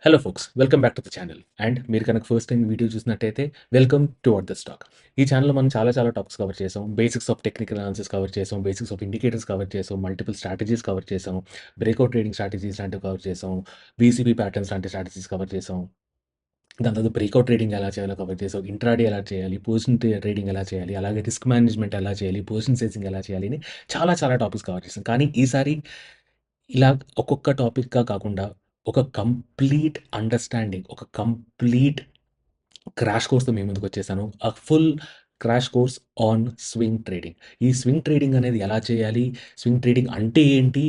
Hello folks, welcome back to the channel. And మీరు కనుక first time video చూసినట్టయితే welcome toward the stock. ఈ ఛానల్‌లో మనం చాలా టాపిక్స్ కవర్ చేసాం. Basics of technical analysis cover చేసాం. బేసిక్స్ ఆఫ్ ఇండికేటర్స్ కవర్ చేసాం. మల్టిపుల్ స్ట్రాటజీస్ కవర్ చేసాం. బ్రేక్‌ఔట్ ట్రేడింగ్ స్ట్రాటజీస్ లాంటివి కవర్ చేసాం. బీసీపీ ప్యాటర్న్స్ లాంటి స్ట్రాటజీస్ కవర్ చేసాం. దాని తర్వాత బ్రేక్‌ఔట్ ట్రేడింగ్ ఎలా చేయాలో కవర్ చేసాం. ఇంట్రాడే ఎలా చేయాలి, పొజిషన్ ట్రేడింగ్ ఎలా చేయాలి, అలాగే రిస్క్ మేనేజ్మెంట్ ఎలా చేయాలి, పొజిషన్ సేజింగ్ ఎలా చేయాలి అని చాలా టాపిక్స్ కవర్ చేసాం. కానీ ఈసారి ఇలా ఒక్కొక్క టాపిక్‌గా కాకుండా ఒక కంప్లీట్ అండర్‌స్టాండింగ్, ఒక కంప్లీట్ క్రాష్ కోర్స్‌తో మీ ముందుకొచ్చేసాను. Full crash course on swing trading. ఈ స్వింగ్ ట్రేడింగ్ అనేది ఎలా చేయాలి? స్వింగ్ ట్రేడింగ్ అంటే ఏంటి?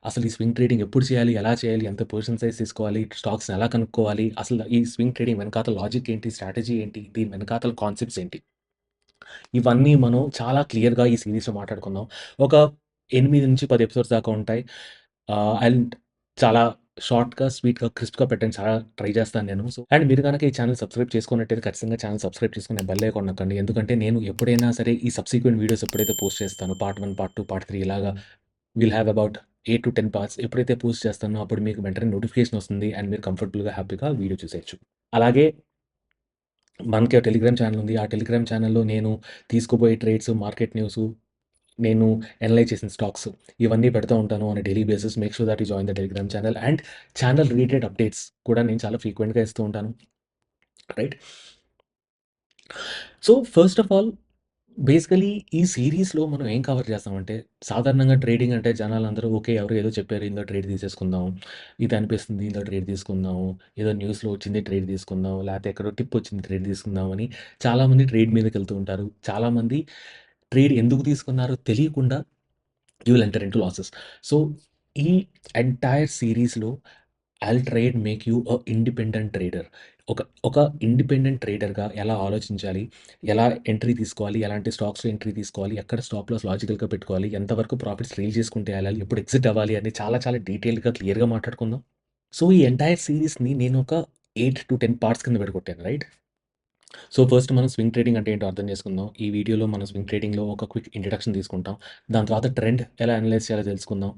అసలు ఈ స్వింగ్ ట్రేడింగ్ ఎప్పుడు చేయాలి? ఎలా చేయాలి? ఎంత పొజిషన్ సైజ్ తీసుకోవాలి? స్టాక్స్‌ని ఎలా కనుక్కోవాలి? అసలు ఈ స్వింగ్ ట్రేడింగ్ వెనకాతల లాజిక్ ఏంటి? స్ట్రాటజీ ఏంటి? దీని వెనకాతల కాన్సెప్ట్స్ ఏంటి? ఇవన్నీ మనం చాలా క్లియర్‌గా ఈ సీరీస్‌లో మాట్లాడుకుందాం. ఒక 8-10 ఎపిసోడ్స్ దాకా ఉంటాయి. అండ్ చాలా షార్ట్‌గా, స్వీట్‌గా, క్రిస్ప్‌గా పెట్టడానికి చాలా ట్రై చేస్తాను నేను. అండ్ మీరు గనక ఈ ఛానెల్ సబ్స్క్రైబ్ చేసుకున్నట్టయితే ఖచ్చితంగా ఛానెల్ సబ్స్క్రైబ్ చేసుకొని బెల్ ఐకాన్ నొక్కండి. ఎందుకంటే నేను ఎప్పుడైనా సరే ఈ సబ్సిక్వెంట్ వీడియోస్ ఎప్పుడైతే పోస్ట్ చేస్తానో పార్ట్ 1, పార్ట్ 2, పార్ట్ 3 ఇలాగా విల్ హావ్ అబౌట్ 8-10 పార్ట్స్ ఎప్పుడైతే పోస్ట్ చేస్తానో అప్పుడు మీకు వెంటనే నోటిఫికేషన్ వస్తుంది. అండ్ మీరు కంఫర్టబుల్‌గా, హ్యాపీగా వీడియో చూసేయొచ్చు. అలాగే మనకి టెలిగ్రామ్ ఛానెల్ ఉంది. ఆ టెలిగ్రామ్ ఛానెల్‌లో నేను తీసుకోబోయే ట్రేడ్స్, మార్కెట్ న్యూసు, నేను అనలైజ్ చేసిన స్టాక్స్ ఇవన్నీ పెడతా ఉంటాను on a daily basis. Make sure that you join the Telegram channel. And channel related updates కూడా నేను చాలా ఫ్రీక్వెంట్‌గా ఇస్తూ ఉంటాను. Right. So, first of all basically ఈ సీరీస్‌లో మనం ఏం కవర్ చేస్తామంటే, సాధారణంగా ట్రేడింగ్ అంటే జనాలందరూ ఓకే. ఎవరో ఏదో చెప్పారు ఇందులో ట్రేడ్ తీసేసుకుందాం. ఇది అనిపిస్తుంది ఇందులో ట్రేడ్ తీసుకుందాం. ఏదో న్యూస్‌లో వచ్చింది ట్రేడ్ తీసుకుందాం. లేకపోతే ఎక్కడో టిప్ వచ్చింది ట్రేడ్ తీసుకుందాం అని చాలామంది ట్రేడ్ మీదకెళ్తూ ఉంటారు. చాలామంది ట్రేడ్ ఎందుకు తీసుకున్నారో తెలియకుండా you will enter into losses. So, ఈ ఎంటైర్ సీరీస్‌లో I'll try and make you independent trader. ఒక ఒక ఇండిపెండెంట్ ట్రేడర్‌గా ఎలా ఆలోచించాలి? ఎలా ఎంట్రీ తీసుకోవాలి? ఎలాంటి స్టాక్స్‌లో ఎంట్రీ తీసుకోవాలి? ఎక్కడ స్టాప్ లాస్ లాజికల్‌గా పెట్టుకోవాలి? ఎంతవరకు ప్రాఫిట్స్ రీల్ చేసుకుంటే ఎళ్ళాలి? ఎప్పుడు ఎగ్జిట్ అవ్వాలి? అని చాలా డీటెయిల్డ్‌గా, క్లియర్‌గా మాట్లాడుకుందాం. సో, ఈ ఎంటైర్ సీరీస్‌ని నేను ఒక 8-10 పార్ట్స్ కింద విడగొట్టాను. రైట్. సో, ఫస్ట్ మనం స్వింగ్ ట్రేడింగ్ అంటే ఏంటో అర్థం చేసుకుందాం. ఈ వీడియోలో మనం స్వింగ్ ట్రేడింగ్‌లో ఒక క్విక్ ఇంట్రడక్షన్ తీసుకుంటాం. దాని తర్వాత ట్రెండ్ ఎలా అనలైజ్ చేయాలో తెలుసుకుందాం.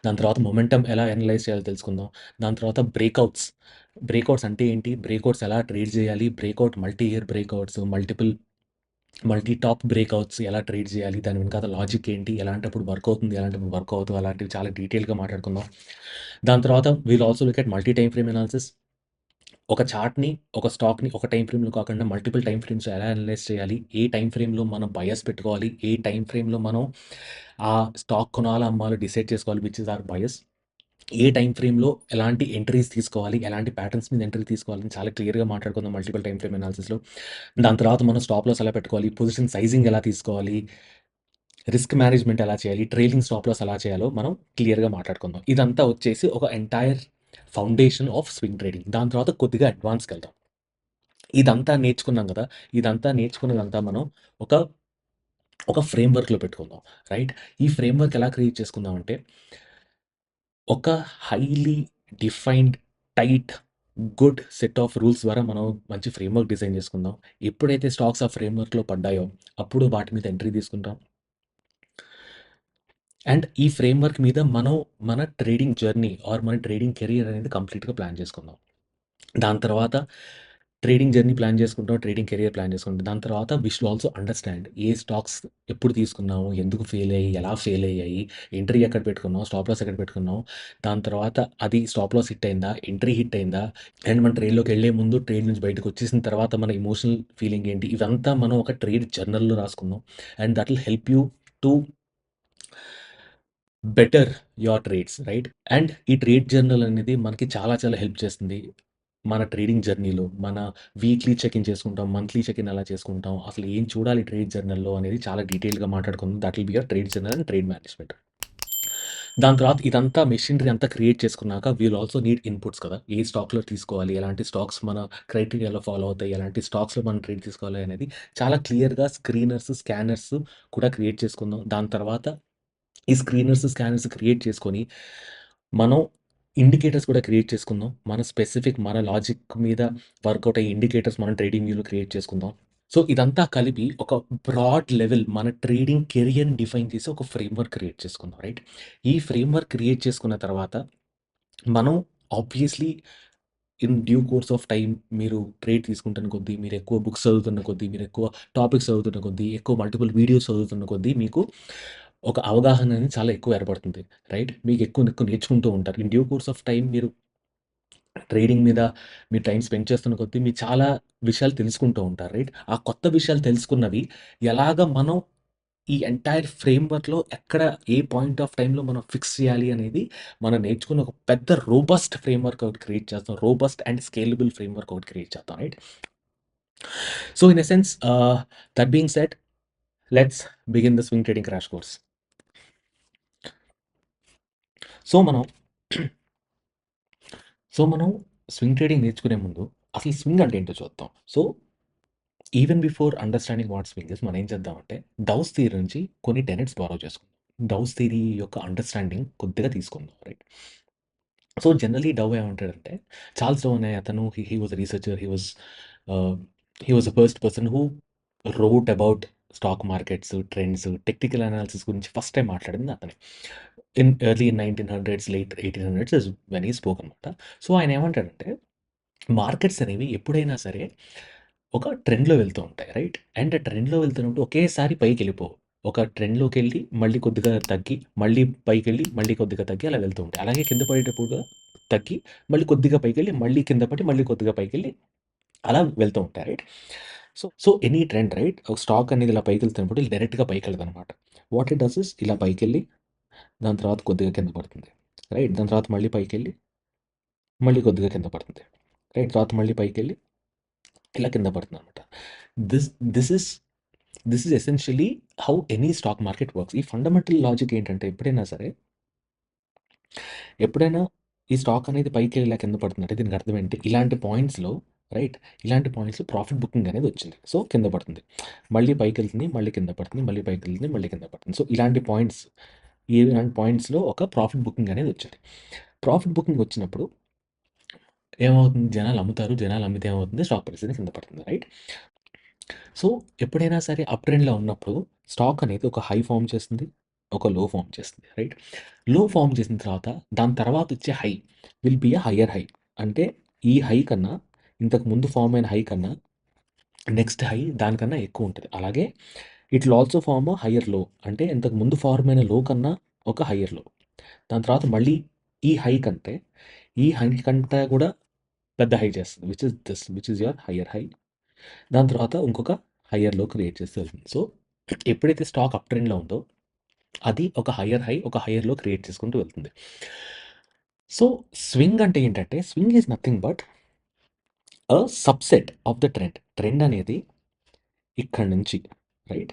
దాని తర్వాత మొమెంటమ్ ఎలా అనలైజ్ చేయాలో తెలుసుకుందాం. దాని తర్వాత బ్రేకౌట్స్. బ్రేకౌట్స్ అంటే ఏంటి? బ్రేకౌట్స్ ఎలా ట్రేడ్ చేయాలి? Breakout multi year breakouts, multi top breakouts ఎలా ట్రేడ్ చేయాలి? దాని వెనకాల లాజిక్ ఏంటి? ఎలాంటప్పుడు వర్క్ అవుతుంది? ఎలాంటప్పుడు వర్క్ అవ్వదు? అలాంటివి చాలా డీటెయిల్‌గా మాట్లాడుకుందాం. దాని తర్వాత will also look at multi time frame analysis. ఒక చార్ట్‌ని, ఒక స్టాక్‌ని ఒక టైమ్ ఫ్రేమ్‌లో కాకుండా మల్టిపుల్ టైమ్ ఫ్రేమ్స్‌లో ఎలా అనలైజ్ చేయాలి? ఏ టైమ్ ఫ్రేమ్‌లో మనం బయాస్ పెట్టుకోవాలి? ఏ టైమ్ ఫ్రేమ్‌లో మనం ఆ స్టాక్ కొనాలా, అమ్మాలో డిసైడ్ చేసుకోవాలి. Which is our bias. A time ఫ్రేమ్‌లో ఎలాంటి ఎంట్రీస్ తీసుకోవాలి? ఎలాంటి ప్యాటర్న్స్ మీద ఎంట్రీ తీసుకోవాలని చాలా క్లియర్‌గా మాట్లాడుకుందాం మల్టిపుల్ టైమ్ ఫ్రేమ్ అనాలిసిస్‌లో. దాని తర్వాత మనం స్టాప్ లాస్ ఎలా పెట్టుకోవాలి? పొజిషన్ సైజింగ్ ఎలా తీసుకోవాలి? రిస్క్ మేనేజ్మెంట్ ఎలా చేయాలి? ట్రైలింగ్ స్టాప్ లాస్ ఎలా చేయాలో మనం క్లియర్‌గా మాట్లాడుకుందాం. ఇదంతా వచ్చేసి ఒక entire foundation of swing trading. దాని తర్వాత కొద్దిగా అడ్వాన్స్‌కెళ్దాం. ఇదంతా నేర్చుకున్నాం గదా! ఇదంతా నేర్చుకున్నదంతా మనం ఒక, ఒక ఫ్రేమ్‌వర్క్‌లో పెట్టుకుందాం. రైట్. ఈ ఫ్రేమ్‌వర్క్ ఎలా క్రియేట్ చేసుకుందామంటే, ఒక highly defined, tight, good set of rules ద్వారా మనం మంచి ఫ్రేమ్‌వర్క్ డిజైన్ చేసుకుందాం. ఎప్పుడైతే స్టాక్స్ ఆ ఫ్రేమ్‌వర్క్‌లో పడ్డాయో, అప్పుడు వాటి మీద ఎంట్రీ తీసుకుంటాం. అండ్ ఈ ఫ్రేమ్‌వర్క్ మీద మనం మన ట్రేడింగ్ జర్నీ ఆర్ మన ట్రేడింగ్ కెరియర్ అనేది కంప్లీట్‌గా ప్లాన్ చేసుకుందాం. దాని తర్వాత ట్రేడింగ్ జర్నీ ప్లాన్ చేసుకుంటాం. ట్రేడింగ్ కెరియర్ ప్లాన్ చేసుకుంటాం. దాని తర్వాత వి షుడ్ ఆల్సో అండర్‌స్టాండ్ ఏ స్టాక్స్ ఎప్పుడు తీసుకున్నాము? ఎందుకు ఫెయిల్ అయ్యాయి? ఎలా ఫెయిల్ అయ్యాయి? ఎంట్రీ ఎక్కడ పెట్టుకున్నాం? స్టాప్ లాస్ ఎక్కడ పెట్టుకున్నాం? దాని తర్వాత అది స్టాప్ లాస్ హిట్ అయిందా? ఎంట్రీ హిట్ అయిందా? అండ్ మన ట్రేడ్‌లోకెళ్ళే ముందు, ట్రేడ్ నుంచి బయటకొచ్చేసిన తర్వాత మన ఎమోషనల్ ఫీలింగ్ ఏంటి? ఇవంతా మనం ఒక ట్రేడ్ జర్నల్‌లో రాసుకుందాం. And that will help you to better your trades. Right. And ఈ ట్రేడ్ జర్నల్ అనేది మనకి చాలా హెల్ప్ చేస్తుంది. మన ట్రేడింగ్ జర్నీలో మన వీక్లీ చెక్ ఇన్ చేసుకుంటాం. మంత్లీ చెక్ ఇన్ ఎలా చేసుకుంటాం? అసలు ఏం చూడాలి ట్రేడ్ జర్నల్‌లో అనేది చాలా డీటెయిల్‌గా మాట్లాడుకుందాం. That will be your trade journal and trade management. దాని తర్వాత ఇదంతా మెషినరీ అంతా క్రియేట్ చేసుకున్నాక we will also need inputs కదా! ఏ స్టాక్‌లో తీసుకోవాలి? ఎలాంటి స్టాక్స్ మన క్రైటీరియాలో ఫాలో అవుతాయి? ఎలాంటి స్టాక్స్‌లో మనం ట్రేడ్ తీసుకోవాలి అనేది చాలా క్లియర్‌గా స్క్రీనర్స్, స్కానర్స్ కూడా క్రియేట్ చేసుకుందాం. దాని తర్వాత ఈ స్క్రీనర్స్, స్కానర్స్ క్రియేట్ చేసుకొని, మనం ఇండికేటర్స్ కూడా క్రియేట్ చేసుకుందాం. మన స్పెసిఫిక్ మన లాజిక్ మీద వర్కౌట్ అయ్యే ఇండికేటర్స్ మనం ట్రేడింగ్ వ్యూలో క్రియేట్ చేసుకుందాం. సో, ఇదంతా కలిపి ఒక బ్రాడ్ లెవెల్ మన ట్రేడింగ్ కెరియర్‌ని డిఫైన్ చేసి ఒక ఫ్రేమ్‌వర్క్ క్రియేట్ చేసుకుందాం. రైట్. ఈ ఫ్రేమ్‌వర్క్ క్రియేట్ చేసుకున్న తర్వాత మనం obviously in due course of time మీరు ట్రేడ్ తీసుకుంటున్న కొద్దీ, మీరు ఎక్కువ బుక్స్ చదువుతున్న కొద్దీ, మీరు ఎక్కువ టాపిక్స్ చదువుతున్న కొద్దీ, ఎక్కువ మల్టిపుల్ వీడియోస్ చదువుతున్న కొద్దీ మీకు ఒక అవగాహన అనేది చాలా ఎక్కువ ఏర్పడుతుంది. రైట్? మీకు ఎక్కువ ఎక్కువ నేర్చుకుంటూ ఉంటారు. In due course of time మీరు ట్రేడింగ్ మీద మీరు టైమ్ స్పెండ్ చేస్తున్న కొద్దీ మీరు చాలా విషయాలు తెలుసుకుంటూ ఉంటారు. రైట్? ఆ కొత్త విషయాలు తెలుసుకున్నవి ఎలాగా మనం ఈ ఎంటైర్ ఫ్రేమ్‌వర్క్‌లో ఎక్కడ ఏ పాయింట్ ఆఫ్ టైమ్‌లో మనం ఫిక్స్ చేయాలి అనేది మనం నేర్చుకుని ఒక పెద్ద రోబస్ట్ ఫ్రేమ్‌వర్క్ ఒకటి క్రియేట్ చేస్తాం. రోబస్ట్ అండ్ స్కేలబుల్ ఫ్రేమ్‌వర్క్ ఒకటి క్రియేట్ చేద్దాం. Right? So, in a sense that being said, let's begin the swing trading crash course. So, మనం మనం స్వింగ్ ట్రేడింగ్ నేర్చుకునే ముందు అసలు స్వింగ్ అంటే ఏంటో చూద్దాం. So, even before understanding what swing is మనం ఏం చేద్దామంటే డౌస్ థియరీ నుంచి కొన్ని టెనెట్స్ బారో చేసుకుందాం. డౌస్ థియరీ యొక్క అండర్‌స్టాండింగ్ కొద్దిగా తీసుకుందాం. రైట్? సో, జనరల్లీ డవ్ ఏమంటాడంటే, చార్ల్స్ డవ్ అనే అతను he was a researcher. Ah, he was the first person who wrote about stock markets, trends, technical analysis గురించి ఫస్ట్ టైమ్ మాట్లాడింది అతనే. ఇన్ ఎర్లీ 1900స్, లేట్ 1800స్ ఇస్ వెన్ హి స్పోక్ అనమాట. So, ఆయన ఏమంటాడంటే, మార్కెట్స్ అనేవి ఎప్పుడైనా సరే ఒక ట్రెండ్‌లో వెళ్తూ ఉంటాయి. రైట్? అండ్ ట్రెండ్‌లో వెళ్తున్నప్పుడు ఒకేసారి పైకెళ్ళిపోవు. ఒక ట్రెండ్‌లోకెళ్ళి మళ్ళీ కొద్దిగా తగ్గి, మళ్ళీ పైకెళ్ళి, మళ్ళీ కొద్దిగా తగ్గి అలా వెళ్తూ ఉంటాయి. అలాగే కింద పడేటప్పుడు తగ్గి, మళ్ళీ కొద్దిగా పైకెళ్ళి, మళ్ళీ కింద పడి, మళ్ళీ కొద్దిగా పైకెళ్ళి అలా వెళ్తూ ఉంటాయి. Right? So, any trend right? ఒక స్టాక్ అనేది ఇలా పైకెళ్తున్నప్పుడు డైరెక్ట్‌గా పైకెళ్ళదనమాట. వాట్ ఇట్ డస్ ఇస్ ఇలా పైకెళ్ళి, దాని తర్వాత కొద్దిగా కింద పడుతుంది. రైట్? దాని తర్వాత మళ్ళీ పైకెళ్ళి, మళ్ళీ కొద్దిగా కింద పడుతుంది. రైట్? తర్వాత మళ్ళీ పైకెళ్ళి, ఇలా కింద పడుతుందనమాట. This this is this is essentially how any stock market works. ఈ ఫండమెంటల్ లాజిక్ ఏంటంటే ఎప్పుడైనా సరే, ఎప్పుడైనా ఈ స్టాక్ అనేది పైకెళ్ళి ఇలా కింద పడుతుందంటే దీనికి అర్థం ఏంటి? ఇలాంటి పాయింట్స్‌లో రైట్? ఇలాంటి పాయింట్స్‌లో ప్రాఫిట్ బుకింగ్ అనేది వచ్చింది. సో, కింద పడుతుంది. మళ్ళీ పైకెళ్తుంది, మళ్ళీ కింద పడుతుంది, మళ్ళీ పైకెళ్తుంది, మళ్ళీ కింద పడుతుంది. సో, ఇలాంటి పాయింట్స్ ఇలాంటి పాయింట్స్‌లో ఒక ప్రాఫిట్ బుకింగ్ అనేది వచ్చింది. ప్రాఫిట్ బుకింగ్ వచ్చినప్పుడు ఏమవుతుంది? జనాలు అమ్ముతారు. జనాలు అమ్మితే ఏమవుతుంది? స్టాక్ ప్రైస్ అనేది కింద పడుతుంది. రైట్? సో, ఎప్పుడైనా సరే అప్ ట్రెండ్‌లో ఉన్నప్పుడు స్టాక్ అనేది ఒక హై ఫార్మ్ చేస్తుంది. ఒక లో ఫార్మ్ చేస్తుంది. రైట్? లో ఫార్మ్ చేసిన తర్వాత దాని తర్వాత వచ్చే high will be a hire high. అంటే ఈ హై కన్నా ఇంతకు ముందు ఫార్మ్ అయిన హై కన్నా నెక్స్ట్ హై దానికన్నా ఎక్కువ ఉంటది. అలాగే it will also form a higher low. అంటే ఇంతకు ముందు ఫార్మ్ అయిన లో కన్నా ఒక హైయర్ లో. దాని తర్వాత మళ్ళీ ఈ హై కంటే ఈ హై కంటే కూడా పెద్ద హై చేస్తుంది. Which is your hire high. దాని తర్వాత ఇంకొక హైయర్ లో క్రియేట్ చేస్తూ వెళ్తుంది. సో, ఎప్పుడైతే స్టాక్ అప్ ట్రెండ్‌లో ఉందో అది ఒక హైయర్ హై, ఒక హైయర్ లో క్రియేట్ చేసుకుంటూ వెళ్తుంది. సో, స్వింగ్ అంటే ఏంటంటే swing is nothing but a subset of the trend. Trend అనేది ఇక్కడి నుంచి రైట్?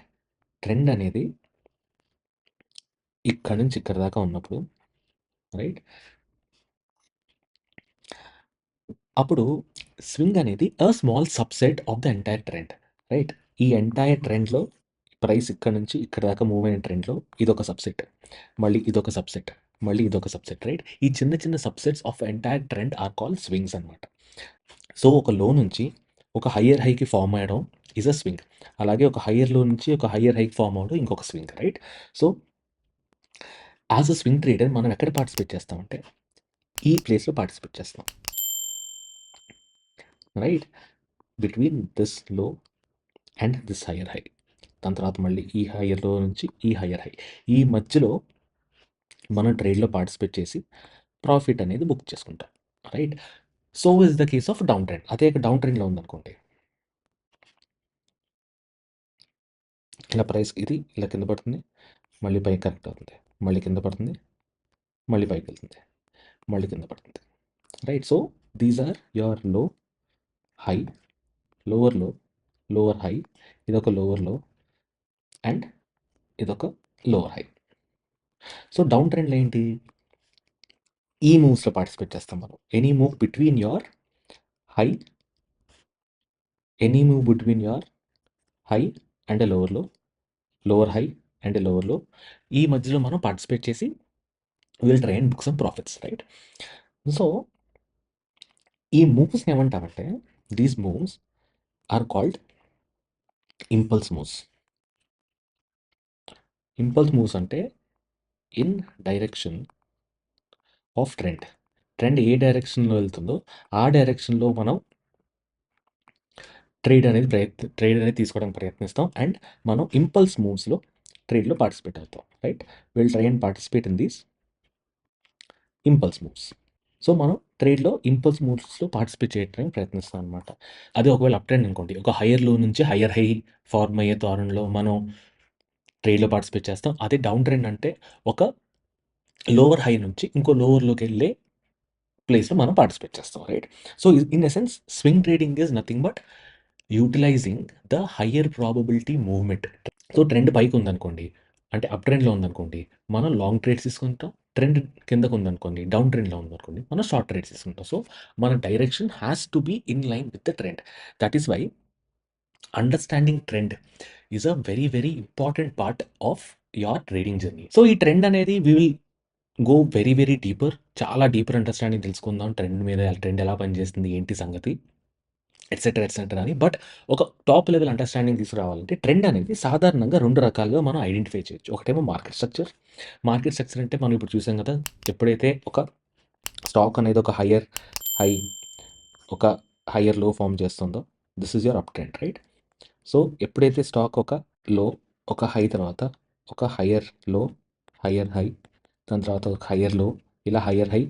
ట్రెండ్ అనేది ఇక్కడి నుంచి ఇక్కడి దాకా ఉన్నప్పుడు రైట్? అప్పుడు స్వింగ్ అనేది a small subset of the entire trend. Right? ఈ ఎంటైర్ ట్రెండ్‌లో ప్రైస్ ఇక్కడి నుంచి ఇక్కడి దాకా మూవ్ అయిన ట్రెండ్‌లో ఇదొక సబ్‌సెట్. మళ్ళీ ఇదొక సబ్‌సెట్. మళ్ళీ ఇదొక సబ్‌సెట్. రైట్? ఈ చిన్న చిన్న subsets of entire trend are called swings అనమాట. సో, ఒక లో నుంచి ఒక హైయర్ హైకి ఫార్మ్ అయ్యడం ఈస్ ఎ స్వింగ్. అలాగే ఒక హైయర్ లో నుంచి ఒక హైయర్ హైకి ఫార్మ్ అవ్వడం ఇంకొక swing. Right? So, as a swing trader మనం ఎక్కడ పార్టిసిపేట్ చేస్తామంటే ఈ ప్లేస్‌లో పార్టిసిపేట్ చేస్తాం. Right? Between this low and this higher high. దాని తర్వాత మళ్ళీ ఈ హైయర్ లో నుంచి ఈ హైయర్ హై. ఈ మధ్యలో మనం ట్రేడ్‌లో పార్టిసిపేట్ చేసి ప్రాఫిట్ అనేది బుక్ చేసుకుంటాం. Right? So is the case of down trend. అదే డౌన్ ట్రెండ్‌లో ఉందనుకోండి. ఇలా ప్రైస్ ఇది ఇలా కింద పడుతుంది. మళ్ళీ పైకి కరెక్ట్ అవుతుంది. మళ్ళీ కింద పడుతుంది. మళ్ళీ పైకెళ్తుంది. మళ్ళీ కింద పడుతుంది. Right? So, these are your low, high, lower low, lower high, ఇదొక లోవర్ లో అండ్ ఇదొక లోవర్ హై. సో, డౌన్ ట్రెండ్‌లో ఏంటి? ఈ మూవ్స్‌లో పార్టిసిపేట్ చేస్తాం మనం. Any move between your high, any move between your high and a lower low, lower high and a lower low. ఈ మధ్యలో మనం పార్టిసిపేట్ చేసి will try and book some profits. Right? So, ఈ మూవ్స్‌ని ఏమంటామంటే these moves are called impulse moves. Impulse moves అంటే in direction of trend. Trend ఏ డైరెక్షన్‌లో వెళ్తుందో, ఆ డైరెక్షన్‌లో మనం ట్రేడ్ అనేది తీసుకోవడానికి ప్రయత్నిస్తాం. అండ్ మనం ఇంపల్స్ మూవ్స్‌లో ట్రేడ్‌లో పార్టిసిపేట్ అవుతాం. Right? Will try and participate in these impulse moves. So, మనం ట్రేడ్‌లో ఇంపల్స్ మూవ్స్‌లో పార్టిసిపేట్ చేయడానికి ప్రయత్నిస్తాం అనమాట. అదే ఒకవేళ అప్ ట్రెండ్ అనుకోండి. ఒక హైయర్ లో నుంచి హైయర్ హై ఫార్మ్ అయ్యే తరుణంలో మనం ట్రేడ్‌లో పార్టిసిపేట్ చేస్తాం. అదే డౌన్ ట్రెండ్ అంటే ఒక లోవర్ హై నుంచి ఇంకో లోవర్‌లోకెళ్ళే ప్లేస్‌లో మనం పార్టిసిపేట్ చేస్తాం. Right? So, in essence swing trading is nothing but utilizing the higher probability movement. So, trend పైకుందనుకోండి, అంటే అప్ ట్రెండ్‌లో ఉందనుకోండి, మనం లాంగ్ ట్రేడ్స్ తీసుకుంటాం. ట్రెండ్ కిందకుందనుకోండి, డౌన్ ట్రెండ్‌లో ఉందనుకోండి, మనం షార్ట్ ట్రేడ్స్ తీసుకుంటాం. సో, మన direction has to be in line with the trend. That is why understanding trend is a very, very important part of your trading journey. So, ఈ trend అనేది we will go very, very deeper. చాలా deeper understanding తెలుసుకుందాం. Trend మీద trend ఎలా పనిచేస్తుంది, ఏంటి సంగతి, etcetera, etcetera అని. బట్ ఒక టాప్ లెవెల్ అండర్‌స్టాండింగ్ తీసుకురావాలంటే ట్రెండ్ అనేది సాధారణంగా 2 రకాలుగా మనం ఐడెంటిఫై చేయొచ్చు. ఒకటేమో మార్కెట్ స్ట్రక్చర్. మార్కెట్ స్ట్రక్చర్ అంటే మనం ఇప్పుడు చూసాం కదా! ఎప్పుడైతే ఒక స్టాక్ అనేది ఒక హైయర్ హై, ఒక హైయర్ లో ఫార్మ్ చేస్తుందో this is your up trend. Right? So, ఎప్పుడైతే స్టాక్ ఒక లో, ఒక హై తర్వాత ఒక హైయర్ లో, హైయర్ హై, దాని తర్వాత ఒక హైయర్ లో, ఇలా హైయర్ హై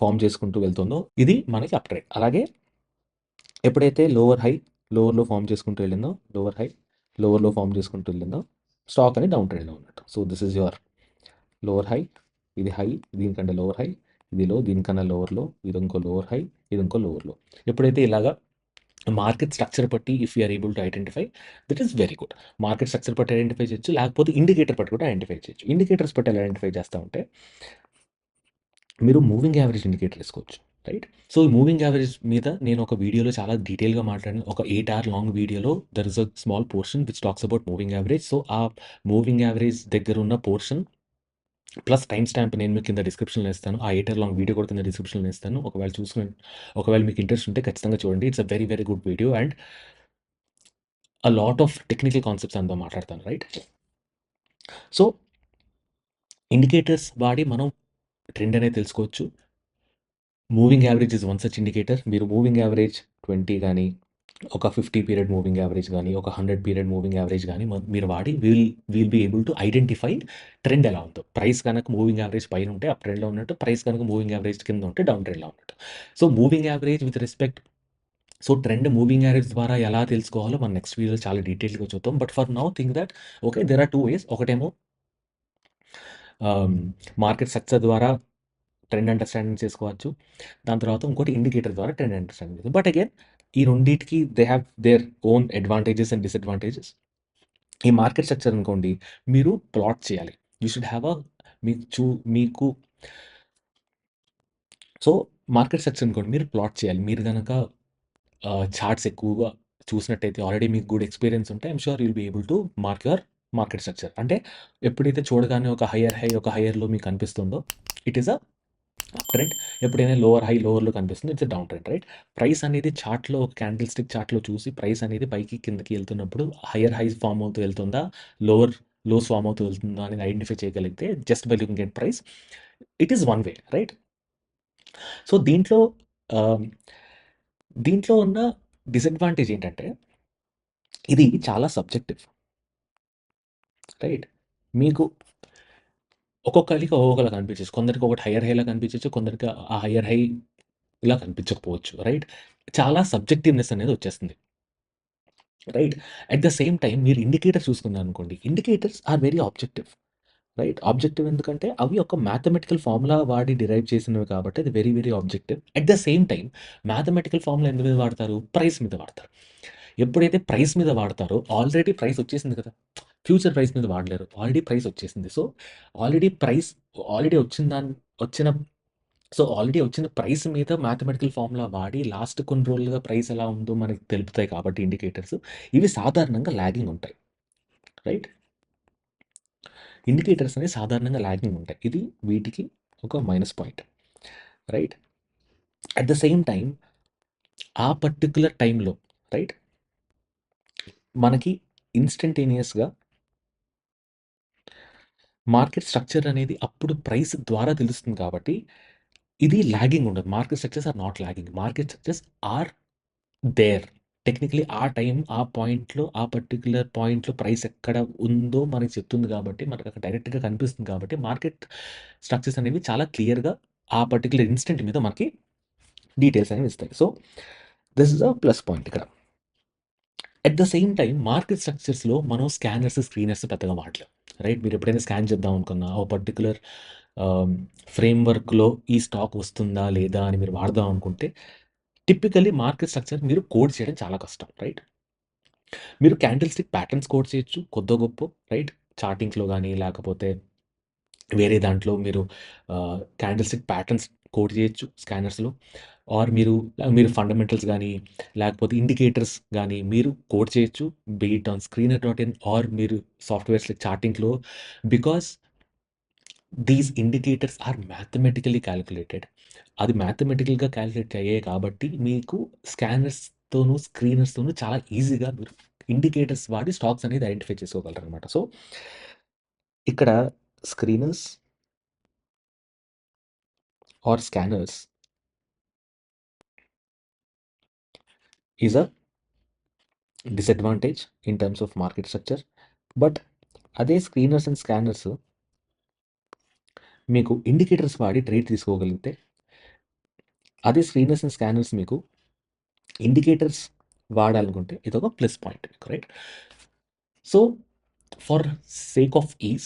ఫార్మ్ చేసుకుంటూ వెళ్తుందో ఇది మనకి అప్ ట్రెండ్. అలాగే ఎప్పుడైతే లోవర్ హై, లోవర్‌లో ఫార్మ్ చేసుకుంటూ వెళ్ళిందో, లోవర్ హై, లోవర్‌లో ఫార్మ్ చేసుకుంటూ వెళ్ళిందో, స్టాక్ అనేది డౌన్ ట్రెండ్‌లో ఉన్నట్టు. So, this is your lower high, ఇది హై, దీనికంటే లోవర్ హై, ఇది లో, దీనికన్నా లోవర్ లో, ఇది ఇంకో లోవర్ హై, ఇది ఇంకో లోవర్ లో. ఎప్పుడైతే ఇలాగా మార్కెట్ స్ట్రక్చర్ బట్టి if you are able to identify, that is very good. Market structure బట్టి ఐడెంటిఫై చేయొచ్చు, లేకపోతే ఇండికేటర్ బట్టి కూడా ఐడెంటిఫై చేయొచ్చు. ఇండికేటర్స్ బట్టి ఎలా ఐడెంటిఫై చేస్తామంటే, మీరు మూవింగ్ యావరేజ్ ఇండికేటర్ ఏసుకోవచ్చు. రైట్? సో, ఈ మూవింగ్ యావరేజ్ మీద నేను ఒక వీడియోలో చాలా డీటెయిల్‌గా మాట్లాడాను. ఒక 8 అవర్ లాంగ్ వీడియోలో there is a small portion which talks about moving average. So, ఆ మూవింగ్ యావరేజ్ దగ్గరున్న పోర్షన్ ప్లస్ టైమ్ స్టాంప్ నేను మీకు కింద డిస్క్రిప్షన్‌లో ఇస్తాను. ఆ 8 అవర్ లాంగ్ వీడియో కూడా కింద డిస్క్రిప్షన్‌లో ఇస్తాను. ఒకవేళ మీకు ఇంట్రెస్ట్ ఉంటే ఖచ్చితంగా చూడండి. It's a very, very good video and a lot of technical concepts అందులో మాట్లాడతాను. రైట్? సో, ఇండికేటర్స్ వాడి మనం ట్రెండ్ అనేది తెలుసుకోవచ్చు. Moving average is one such indicator. మీరు మూవింగ్ యావరేజ్ 20 గాని, ఒక 50 పీరియడ్ మూవింగ్ యావరేజ్ గాని, ఒక 100 పీరియడ్ మూవింగ్ యావరేజ్ గాని మీరు వాడి will be able to identify trend ఎలా ఉందో. ప్రైస్ గనక మూవింగ్ యావరేజ్ పైన ఉంటే అప్ ట్రెండ్‌లో ఉన్నట్టు. ప్రైస్ గనక మూవింగ్ యావరేజ్ కింద ఉంటే డౌన్ ట్రెండ్‌లో ఉన్నట్టు. So, moving average with respect so, trend moving average ద్వారా ఎలా తెలుసుకోవాలో మనం నెక్స్ట్ వీడియోలో చాలా డీటెయిల్‌గా చూద్దాం. But for now think that okay there are 2 ways. ఒకటేమో ఆహ్, మార్కెట్ స్ట్రక్చర్ ద్వారా ట్రెండ్ అండర్‌స్టాండింగ్ చేసుకోవచ్చు. దాని తర్వాత ఇంకోటి ఇండికేటర్ ద్వారా ట్రెండ్ అండర్‌స్టాండింగ్ చేసుకోవచ్చు. బట్ అగైన్ ఈ రెండిటికి they have their own advantages and disadvantages. ఈ మార్కెట్ స్ట్రక్చర్ అనుకోండి, మీరు ప్లాట్ చేయాలి. యూ షుడ్ హావ్ అ మీకు చూ మీకు సో, మార్కెట్ స్ట్రక్చర్ అనుకోండి మీరు ప్లాట్ చేయాలి. మీరు గనక చార్ట్స్ ఎక్కువగా చూసినట్టయితే ఆల్రెడీ మీకు గుడ్ ఎక్స్‌పీరియన్స్ ఉంటే I'm sure you will be able to mark your market structure. అంటే ఎప్పుడైతే చూడగానే ఒక హైయర్ హై, ఒక హైయర్ లో మీకు కనిపిస్తుందో it is a up trend. ఎప్పుడైనా లోవర్ హై, లోవర్‌లో కనిపిస్తుంది it's a down trend. Right? Price అనేది చార్ట్‌లో ఒక క్యాండిల్ స్టిక్ చార్ట్‌లో చూసి ప్రైస్ అనేది పైకి, కిందకి ఎళ్తున్నప్పుడు హైయర్ హైస్ ఫార్మ్ అవుతూ వెళ్తుందా? లోవర్ లోస్ ఫార్మ్ అవుతూ వెళ్తుందా? అనేది ఐడెంటిఫై చేయగలిగితే just by looking at price it is one way. Right? So, ఆహ్, దీంట్లో ఉన్న డిసడ్వాంటేజ్ ఏంటంటే ఇది చాలా సబ్జెక్టివ్. రైట్? మీకు ఒక్కొక్కళ్ళకి ఒక్కొక్కలా కనిపించొచ్చు. కొందరికి ఒకటి హైయర్ హైలా కనిపించొచ్చు. కొందరికి ఆ హైయర్ హై ఇలా కనిపించకపోవచ్చు. రైట్? చాలా సబ్జెక్టివ్‌నెస్ అనేది వచ్చేస్తుంది. Right? At the same time మీరు ఇండికేటర్స్ చూసుకున్నారనుకోండి. Indicators are very objective. Right? Objective ఎందుకంటే అవి ఒక మ్యాథమెటికల్ ఫార్ములా వాడి డిరైవ్ చేసినవి కాబట్టి అది very, very objective. At the same time mathematical formula ఎందు మీద వాడతారు? ప్రైస్ మీద వాడతారు. ఎప్పుడైతే ప్రైస్ మీద వాడతారో ఆల్రెడీ ప్రైస్ వచ్చేసింది కదా! ఫ్యూచర్ ప్రైస్ మీద వాడలేరు. ఆల్రెడీ ప్రైస్ వచ్చేసింది. సో, ఆల్రెడీ ప్రైస్ ఆల్రెడీ వచ్చిన వచ్చిన ఆల్రెడీ వచ్చిన ప్రైస్ మీద మ్యాథమెటికల్ ఫార్ములా వాడి లాస్ట్ కొన్ని రోజులుగా ప్రైస్ ఎలా ఉందో మనకి తెలుపుతాయి కాబట్టి ఇండికేటర్స్. ఇవి సాధారణంగా లాగింగ్ ఉంటాయి. రైట్? ఇండికేటర్స్ అనేవి సాధారణంగా లాగింగ్ ఉంటాయి. ఇది వీటికి ఒక minus point. Right? At the same time ఆ పర్టిక్యులర్ టైమ్‌లో రైట్? మనకి ఇన్‌స్టంటేనియస్‌గా మార్కెట్ స్ట్రక్చర్ అనేది అప్పుడు ప్రైస్ ద్వారా తెలుస్తుంది కాబట్టి ఇది లాగింగ్ ఉండదు. Market structures are not lagging. Market structures are there. Technically ఆ టైం, ఆ పాయింట్‌లో, ఆ పర్టిక్యులర్ పాయింట్‌లో ప్రైస్ ఎక్కడ ఉందో మనకు చెప్తుంది కాబట్టి, మనకక్కడ డైరెక్ట్‌గా కనిపిస్తుంది కాబట్టి, మార్కెట్ స్ట్రక్చర్స్ అనేవి చాలా క్లియర్‌గా ఆ పర్టిక్యులర్ ఇన్స్టెంట్ మీద మనకి డీటెయిల్స్ అనేవి ఇస్తాయి. So, this is a plus point ఇక్కడ. At the same time market స్ట్రక్చర్స్‌లో మనం స్కానర్స్, స్క్రీనర్స్ పెద్దగా వాడలేం. రైట్? మీరు ఎప్పుడైనా స్కాన్ చేద్దాం అనుకున్నా, ఓ పర్టిక్యులర్ ఫ్రేమ్‌వర్క్‌లో ఈ స్టాక్ వస్తుందా? లేదా? అని మీరు వాడదాం అనుకుంటే, టిపికల్లీ మార్కెట్ స్ట్రక్చర్ మీరు కోడ్ చేయడం చాలా కష్టం. రైట్? మీరు క్యాండిల్ స్టిక్ ప్యాటర్న్స్ కోడ్ చేయొచ్చు కొద్దో గొప్పో. రైట్? చార్టింగ్స్‌లో గాని, లేకపోతే వేరే దాంట్లో మీరు క్యాండిల్ స్టిక్ ప్యాటర్న్స్ కోడ్ చేయొచ్చు స్కానర్స్‌లో. ఆర్ మీరు ఫండమెంటల్స్ గాని, లేకపోతే ఇండికేటర్స్ గాని మీరు కోడ్ చేయొచ్చు. Be it on screener dot in or మీరు సాఫ్ట్‌వేర్స్ లైక్ చార్టింగ్‌లో. Because these indicators are mathematically calculated. అది మ్యాథమెటికల్‌గా కాలిక్యులేట్ అయ్యాయి కాబట్టి మీకు స్కానర్స్‌తోను, స్క్రీనర్స్‌తోను చాలా ఈజీగా మీరు ఇండికేటర్స్ వాడి స్టాక్స్ అనేది ఐడెంటిఫై చేసుకోగలరనమాట. సో, ఇక్కడ screeners or scanners is a disadvantage in terms of market structure. But అదే స్క్రీనర్స్ అండ్ స్కానర్స్ మీకు ఇండికేటర్స్ వాడి ట్రేడ్ తీసుకోగలిగితే, అదే స్క్రీనర్స్ అండ్ స్కానర్స్ మీకు ఇండికేటర్స్ వాడాలనుకుంటే ఇదొక ప్లస్ పాయింట్ మీకు. Right? So, for sake of ease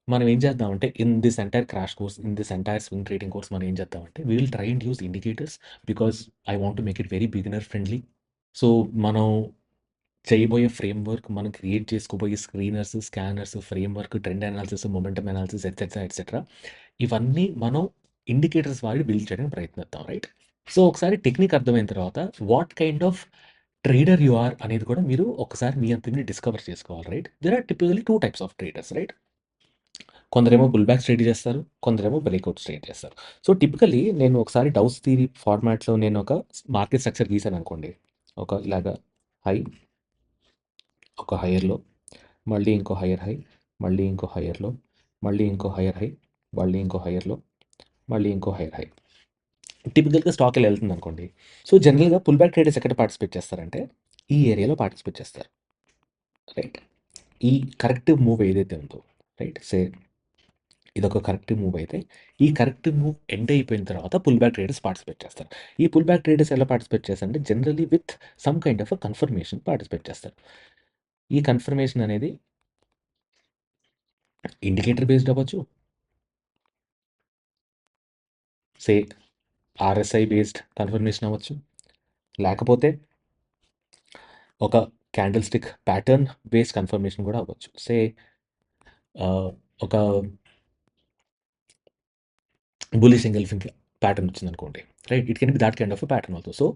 మనం ఏం చేద్దామంటే in this entire crash course, in this entire swing trading course మనం ఏం చేద్దామంటే we will try and use indicators because I want to make it very beginner friendly. So, మనం చేయబోయే framework, మనం create చేసుకోబోయే screeners, scanners, framework, trend analysis, momentum analysis etcetera, etcetera ఇవన్నీ మనం indicators వాడి బిల్డ్ చేయడానికి ప్రయత్నిద్దాం. రైట్? సో, ఒకసారి టెక్నిక్ అర్థమైన తర్వాత what kind of trader you are అనేది కూడా మీరు ఒకసారి మీ అంత మీరు డిస్కవర్ చేసుకోవాలి. Right? There are typically 2 types of traders. Right? కొందరేమో పుల్ బ్యాక్ ట్రేడ్ చేస్తారు. కొందరేమో బ్రేక్‌ఔట్స్ ట్రేడ్ చేస్తారు. సో, టిపికల్లీ నేను ఒకసారి డౌస్ థియరీ ఫార్మాట్‌లో నేను ఒక మార్కెట్ స్ట్రక్చర్ గీసాననుకోండి. ఒక ఇలాగా హై, ఒక హైయర్‌లో, మళ్ళీ ఇంకో హైయర్ హై, మళ్ళీ ఇంకో హైయర్‌లో, మళ్ళీ ఇంకో హైయర్ హై, మళ్ళీ ఇంకో హైయర్‌లో, మళ్ళీ ఇంకో హైయర్ హై. టిపికల్‌గా స్టాక్ ఇలా ఎళ్తుందనుకోండి. సో, జనరల్‌గా పుల్ బ్యాక్ ట్రేడర్స్ ఎక్కడ పార్టిసిపేట్ చేస్తారంటే, ఈ ఏరియాలో పార్టిసిపేట్ చేస్తారు. రైట్? ఈ కరెక్టివ్ మూవ్ ఏదైతే ఉందో, రైట్? ఇదొక కరెక్టివ్ మూవ్ అయితే, ఈ కరెక్టివ్ మూవ్ ఎండ్ అయిపోయిన తర్వాత పుల్ బ్యాక్ ట్రేడర్స్ పార్టిసిపేట్ చేస్తారు. ఈ పుల్ బ్యాక్ ట్రేడర్స్ ఎలా పార్టిసిపేట్ చేస్తారంటే, generally with some kind of a confirmation participate చేస్తారు. ఈ కన్ఫర్మేషన్ అనేది ఇండికేటర్ బేస్డ్ అవ్వచ్చు, సే ఆర్ఎస్ఐ బేస్డ్ కన్ఫర్మేషన్ అవ్వచ్చు, లేకపోతే ఒక candle stick pattern based confirmation కూడా అవ్వచ్చు. ఒక బుల్లిష్ ఎంగల్ఫింగ్ ప్యాటర్న్ వచ్చిందనుకోండి. Right? It can be that kind of a pattern also. So,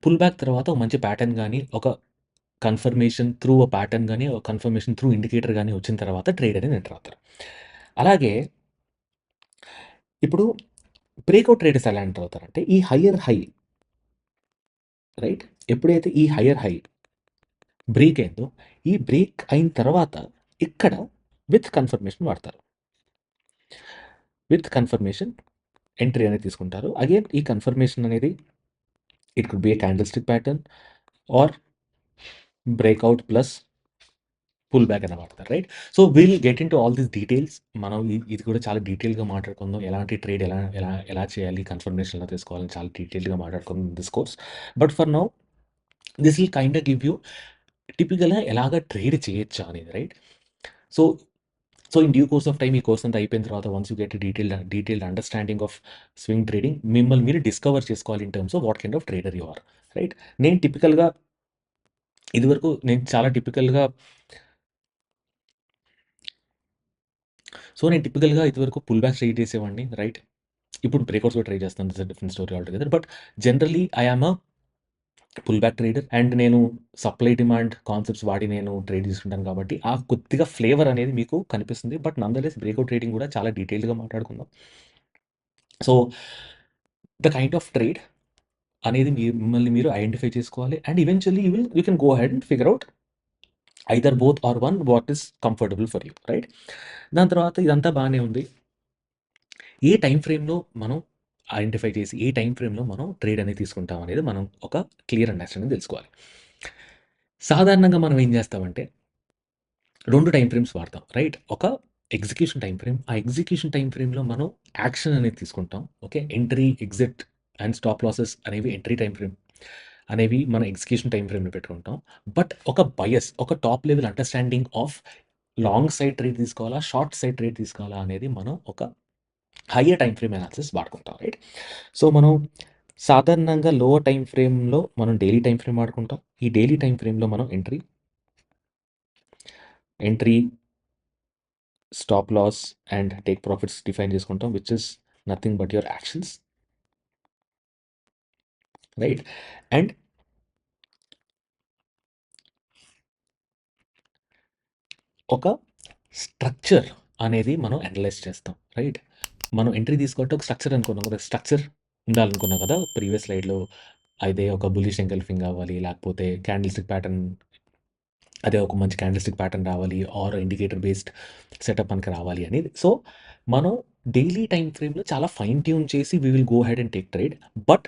pull back తర్వాత ఒక మంచి ప్యాటర్న్ గాని, ఒక కన్ఫర్మేషన్ త్రూ అ ప్యాటర్న్ గాని, ఒక కన్ఫర్మేషన్ త్రూ ఇండికేటర్ గాని వచ్చిన తర్వాత ట్రేడ్ అనేది ఎంటర్ అవుతారు. అలాగే ఇప్పుడు బ్రేక్‌ఔట్ ట్రేడర్స్ ఎలా ఎంటర్ అవుతారంటే, ఈ హైయర్ హై, రైట్? ఎప్పుడైతే ఈ హైయర్ హై బ్రేక్ అయిందో, ఈ బ్రేక్ అయిన తర్వాత ఇక్కడ విత్ కన్ఫర్మేషన్ వాడతారు. విత్ కన్ఫర్మేషన్ ఎంట్రీ అనేది తీసుకుంటారు. అగైన్ ఈ కన్ఫర్మేషన్ అనేది it could be a candle stick pattern or breakout plus pull back అని వాడతారు. Right? So, will get into all these details. మనం ఇది కూడా చాలా డీటెయిల్‌గా మాట్లాడుకుందాం. ఎలాంటి ట్రేడ్ ఎలా ఎలా ఎలా చేయాలి? కన్ఫర్మేషన్ ఎలా తీసుకోవాలని చాలా డీటెయిల్డ్‌గా మాట్లాడుకుందాం in this course. But for now this will kind of give you టిపికల్‌గా ఎలాగా ట్రేడ్ చేయొచ్చా అనేది. Right? So, in due course of time ఈ కోర్స్ అంతా అయిపోయిన తర్వాత once you get detailed understanding of swing trading మిమ్మల్ని మీరు డిస్కవర్ చేసుకోవాలి in terms of what kind of trader you are. Right? నేను టిపికల్‌గా ఇదివరకు నేను చాలా టిపికల్‌గా నేను టిపికల్‌గా ఇదివరకు పుల్ బ్యాక్స్ ట్రై చేసేవాడిని. రైట్? ఇప్పుడు బ్రేక్‌ఔట్స్ కూడా ట్రై చేస్తాను. That's a different story altogether. But generally I am a pull back trader and నేను సప్లై డిమాండ్ కాన్సెప్ట్స్ వాడి నేను ట్రేడ్ తీసుకుంటాను కాబట్టి, ఆ కొద్దిగా ఫ్లేవర్ అనేది మీకు కనిపిస్తుంది. But nonetheless breakout trading కూడా చాలా డీటెయిల్డ్‌గా మాట్లాడుకుందాం. So, the kind of trade అనేది మిమ్మల్ని మీరు ఐడెంటిఫై చేసుకోవాలి. And eventually you can go ahead and figure out either both or one what is comfortable for you. Right? దాని తర్వాత ఇదంతా బానే ఉంది. ఏ టైమ్ ఫ్రేమ్‌లో మనం ఐడెంటిఫై చేసి ఏ టైమ్ ఫ్రేమ్‌లో మనం ట్రేడ్ అనేది తీసుకుంటాం అనేది మనం ఒక క్లియర్ అండర్‌స్టాండింగ్ తెలుసుకోవాలి. సాధారణంగా మనం ఏం చేస్తామంటే 2 టైమ్ ఫ్రేమ్స్ వాడతాం. రైట్? ఒక ఎగ్జిక్యూషన్ టైమ్ ఫ్రేమ్. ఆ ఎగ్జిక్యూషన్ టైమ్ ఫ్రేమ్‌లో మనం యాక్షన్ అనేది తీసుకుంటాం. Okay. Entry, exit and stop losses అనేవి ఎంట్రీ టైమ్ ఫ్రేమ్ అనేవి మనం ఎగ్జిక్యూషన్ టైమ్ ఫ్రేమ్‌లో పెట్టుకుంటాం. బట్ ఒక బయస్, ఒక top level understanding of long side trade తీసుకోవాలా? షార్ట్ సైడ్ ట్రేడ్ తీసుకోవాలా? అనేది మనం ఒక హైయర్ టైమ్ ఫ్రేమ్ అనాలిసిస్ వాడుకుంటాం. రైట్? సో, మనం సాధారణంగా లోవర్ టైమ్ ఫ్రేమ్‌లో మనం డైలీ టైమ్ ఫ్రేమ్ వాడుకుంటాం. ఈ డైలీ టైమ్ ఫ్రేమ్‌లో మనం entry, stop loss and take profits define చేసుకుంటాం. Which is nothing but your actions. Right? And ఒక స్ట్రక్చర్ అనేది మనం అనలైజ్ చేస్తాం. రైట్? మనం ఎంట్రీ తీసుకుంటే ఒక స్ట్రక్చర్ అనుకున్నాం కదా! స్ట్రక్చర్ ఉండాలనుకున్నాం కదా! ప్రీవియస్ స్లైడ్‌లో అయితే ఒక బుల్లిష్ ఎంగల్ఫింగ్ అవ్వాలి. లేకపోతే క్యాండిల్ స్టిక్ ప్యాటర్న్, అదే ఒక మంచి క్యాండిల్ స్టిక్ ప్యాటర్న్ రావాలి. ఆర్ ఇండికేటర్ బేస్డ్ సెటప్ మనకి రావాలి అనేది. సో, మనం డైలీ టైమ్ ఫ్రేమ్‌లో చాలా ఫైన్ ట్యూన్ చేసి we will go ahead and take trade. But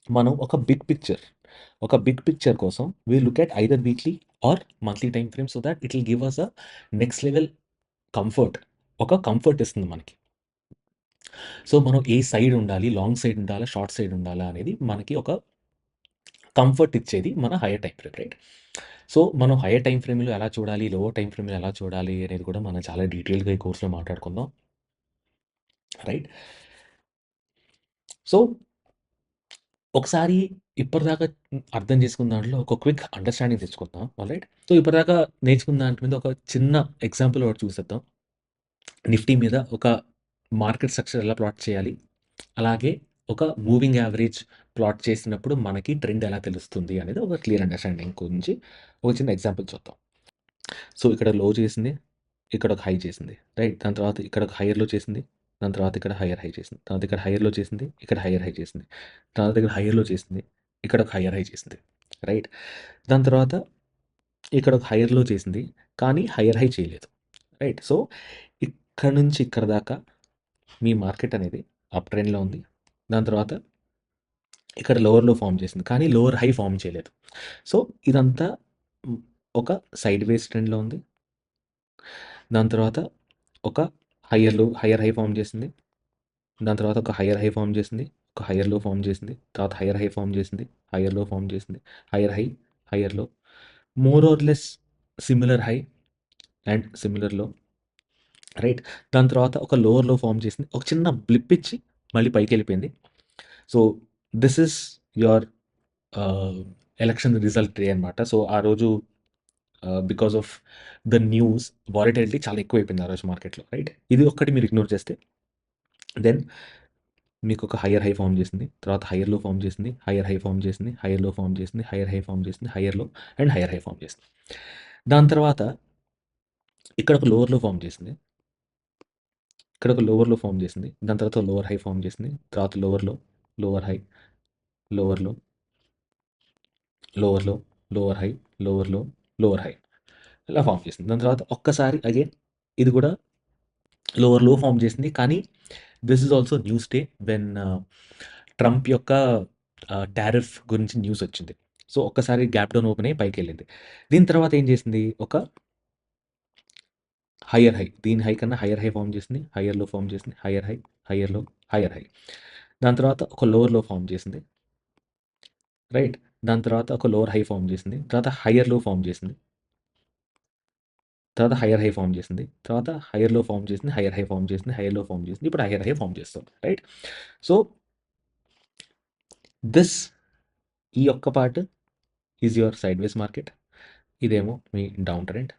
మనం ఒక బిగ్ పిక్చర్ కోసం we look at either weekly or monthly time frame so that it will give us a next level comfort. ఒక comfort ఇస్తుంది మనకి. సో, మనం ఏ సైడ్ ఉండాలి? లాంగ్ సైడ్ ఉండాలా? షార్ట్ సైడ్ ఉండాలా? అనేది మనకి ఒక కంఫర్ట్ ఇచ్చేది మన higher time frame. Right? So, మనం హైయర్ టైమ్ ఫ్రేమ్‌లో ఎలా చూడాలి? లోవర్ టైమ్ ఫ్రేమ్‌లో ఎలా చూడాలి? అనేది కూడా మనం చాలా డీటెయిల్‌గా ఈ కోర్స్‌లో మాట్లాడుకుందాం. రైట్? సో, ఒకసారి ఇప్పటిదాకా అర్థం చేసుకున్న దాంట్లో ఒక క్విక్ అండర్‌స్టాండింగ్ తెచ్చుకుందాం. ఆల్‌రైట్. సో, ఇప్పటిదాకా నేర్చుకున్న దాంట్ మీద ఒక చిన్న ఎగ్జాంపుల్ ఒకటి చూసేద్దాం. నిఫ్టీ మీద ఒక మార్కెట్ స్ట్రక్చర్ ఎలా ప్లాట్ చేయాలి? అలాగే ఒక మూవింగ్ యావరేజ్ ప్లాట్ చేసినప్పుడు మనకి ట్రెండ్ ఎలా తెలుస్తుంది అనేది ఒక క్లియర్ అండర్‌స్టాండింగ్ గురించి ఒక చిన్న ఎగ్జాంపుల్ చూద్దాం. సో, ఇక్కడ లో చేసింది. ఇక్కడ ఒక హై చేసింది. రైట్? దాని తర్వాత ఇక్కడ ఒక హైయర్ లో చేసింది. దాని తర్వాత ఇక్కడ హైయర్ హై చేసింది. తర్వాత ఇక్కడ హైయర్ లో చేసింది. ఇక్కడ హైయర్ హై చేసింది. తర్వాత ఇక్కడ హైయర్ లో చేసింది. ఇక్కడ ఒక హైయర్ హై చేసింది. రైట్? దాని తర్వాత ఇక్కడ ఒక హైయర్ లో చేసింది. కానీ హైయర్ హై చేయలేదు. రైట్? సో, ఇక్కడ నుంచి ఇక్కడ దాకా మీ మార్కెట్ అనేది అప్ ట్రెండ్‌లో ఉంది. దాని తర్వాత ఇక్కడ లోవర్ లో ఫార్మ్ చేసింది. కానీ లోవర్ హై ఫార్మ్ చేయలేదు. సో, ఇదంతా హ్మ్, ఒక సైడ్‌వేస్ ట్రెండ్‌లో ఉంది. దాని తర్వాత ఒక హైయర్ హై ఫార్మ్ చేసింది. దాని తర్వాత ఒక హైయర్ హై ఫార్మ్ చేసింది. ఒక హైయర్ లో ఫార్మ్ చేసింది. తర్వాత హైయర్ హై ఫార్మ్ చేసింది. హైయర్ లో ఫార్మ్ చేసింది. హైయర్ హై, హైయర్ లో. More or less similar high and similar లో. రైట్? దాని తర్వాత ఒక లోవర్ లో ఫార్మ్ చేసింది. ఒక చిన్న బ్లిప్ ఇచ్చి మళ్ళీ పైకెళ్ళిపోయింది. So, this is your election result day అనమాట. సో, ఆ రోజు because of the news volatility చాలా ఎక్కువైపోయింది ఆ రోజు మార్కెట్‌లో. రైట్? ఇది ఒక్కటి మీరు ఇగ్నోర్ చేస్తే దెన్ మీకొక హైయర్ హై ఫార్మ్ చేసింది. తర్వాత హైయర్ లో ఫార్మ్ చేసింది. హైయర్ హై ఫార్మ్ చేసింది. హైయర్ లో ఫార్మ్ చేసింది. హైయర్ హై ఫార్మ్ చేసింది. Higher low and higher high form చేసింది. దాని తర్వాత ఇక్కడ ఒక లోవర్ లో ఫార్మ్ చేసింది. ఇక్కడ ఒక లోవర్ లో ఫార్మ్ చేసింది. దాని తర్వాత లోవర్ హై ఫార్మ్ చేసింది. తర్వాత lower low, lower high, lower low, lower low, lower high, lower low, lower high ఇలా ఫార్మ్ చేసింది. దాని తర్వాత ఒక్కసారి అగైన్ ఇది కూడా లోవర్ లో ఫార్మ్ చేసింది. కానీ this is also news day when Trump యొక్క టారిఫ్ గురించి న్యూస్ వచ్చింది. సో, ఒక్కసారి గ్యాప్ డౌన్ ఓపెన్ అయ్యి పైకెళ్ళింది. దీని తర్వాత ఏం చేసింది? ఒక హైయర్ హై. దీని హై కన్నా హైయర్ హై ఫార్మ్ చేసింది. హైయర్ లో ఫార్మ్ చేసింది. హైయర్ హై, హైయర్ లో, హైయర్ హై. దాని తర్వాత ఒక లోవర్ లో ఫార్మ్ చేసింది. రైట్? దాని తర్వాత ఒక లోవర్ హై ఫార్మ్ చేసింది. తర్వాత హైయర్ లో ఫార్మ్ చేసింది. తర్వాత హైయర్ హై ఫార్మ్ చేసింది. తర్వాత హైయర్ లో ఫార్మ్ చేసింది. హైయర్ హై ఫార్మ్ చేసింది. హైయర్ లో ఫార్మ్ చేసింది. ఇప్పుడు హైయర్ హై ఫార్మ్ చేస్తుంది. రైట్? సో, దిస్ ఈ ఒక్క పార్ట్ ఈజ్ యువర్ సైడ్‌వేస్ మార్కెట్. ఇదేమో మీ డౌన్ ట్రెండ్.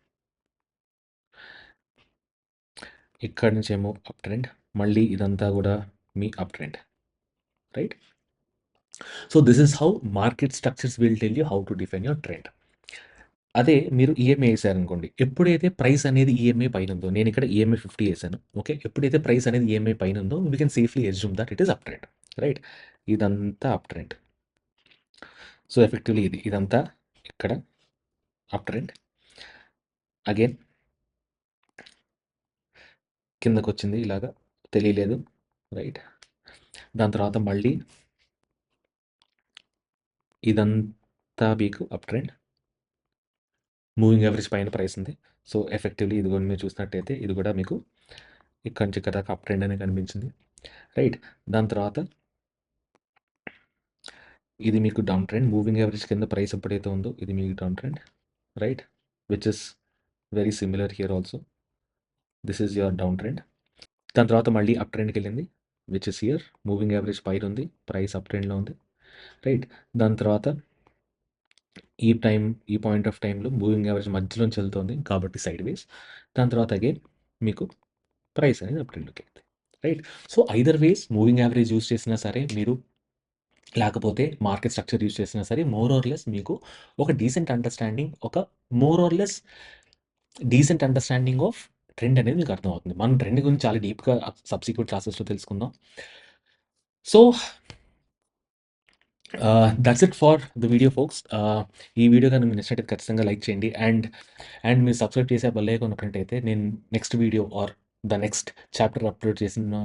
ఇక్కడి నుంచేమో అప్ ట్రెండ్. మళ్ళీ ఇదంతా గూడా me up trend. Right? So, this is how market structures will tell you how to define your trend. అదే మీరు ఈఎంఐ ఏసారనుకోండి. ఎప్పుడైతే ప్రైస్ అనేది ఈఎంఐ పైనుందో, నేనిక్కడ ఈఎంఐ 50 ఏసాను. ఓకే. ఎప్పుడైతే ప్రైస్ అనేది ఈఎంఐ పైనుందో we can safely assume that it is up trend. Right? ఇదంతా అప్ ట్రెండ్. సో, ఎఫెక్టివ్‌లీ ఇదంతా ఇక్కడ అప్ ట్రెండ్. అగైన్ కిందకొచ్చింది ఇలాగా తెలియలేదు. రైట్? దాని తర్వాత మళ్ళీ ఇదంతా మీకు అప్ ట్రెండ్. మూవింగ్ యావరేజ్ పైన ప్రైస్ ఉంది. సో, ఎఫెక్టివ్‌లీ ఇదిగోండి మీరు చూసినట్టయితే ఇది కూడా మీకు ఇక్కడి నుంచి ఇక్కడ దాకా అప్ ట్రెండ్ అనేది కనిపించింది. రైట్. దాని తర్వాత ఇది మీకు డౌన్ ట్రెండ్. మూవింగ్ యావరేజ్ కింద ప్రైస్ ఎప్పుడైతే ఉందో ఇది మీకు down trend. Right. Which is very similar here also. This is your down trend. దాని తర్వాత మళ్ళీ అప్ ట్రెండ్‌కెళ్ళింది. Which is here. Moving average పైనుంది. ప్రైస్ అప్ ట్రెండ్‌లో ఉంది. రైట్. దాని తర్వాత ఈ పాయింట్ ఆఫ్ టైమ్‌లో మూవింగ్ యావరేజ్ మధ్యలోంచి వెళ్తుంది కాబట్టి సైడ్‌వేస్. దాని తర్వాత అగైన్ మీకు ప్రైస్ అనేది అప్ ట్రెండ్‌లోకి ఎళ్ళింది. Right. So, either ways moving average use చేసినా సరే మీరు, లేకపోతే మార్కెట్ స్ట్రక్చర్ యూజ్ చేసినా సరే మోర్ ఆర్ లెస్ మీకు ఒక డీసెంట్ అండర్‌స్టాండింగ్, ఒక more or less decent understanding of trend అనేది మీకు అర్థమవుతుంది. మనం ట్రెండ్ గురించి చాలా డీప్‌గా సబ్సిక్వెంట్ క్లాసెస్‌లో తెలుసుకుందాం. So, that's it for the video folks. ఈ వీడియో గాని మీకు నచ్చినట్టయితే ఖచ్చితంగా లైక్ చేయండి. అండ్ మీరు సబ్స్క్రైబ్ చేసి ఆ బెల్ ఐకాన్ నొక్కినట్టయితే నేను next video or the next chapter upload చేసిన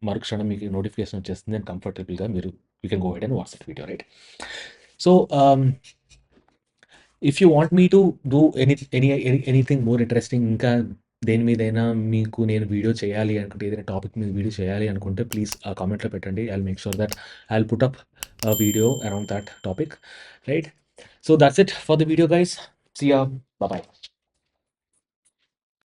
మరుక్షణం మీకు నోటిఫికేషన్ వచ్చేస్తుంది. అండ్ కంఫర్టబుల్‌గా మీరు you can go ahead and watch that video, right? So, if you want me to do anything more interesting, ఇంకా దేని మీదైనా మీకు నేను వీడియో చేయాలి అనుకుంటే, ఏదైనా టాపిక్ మీద వీడియో చేయాలి అనుకుంటే ప్లీజ్ కామెంట్‌లో పెట్టండి. I will make sure that I will put up video around that topic, right? So, that's it for the video guys. See you. Bye by.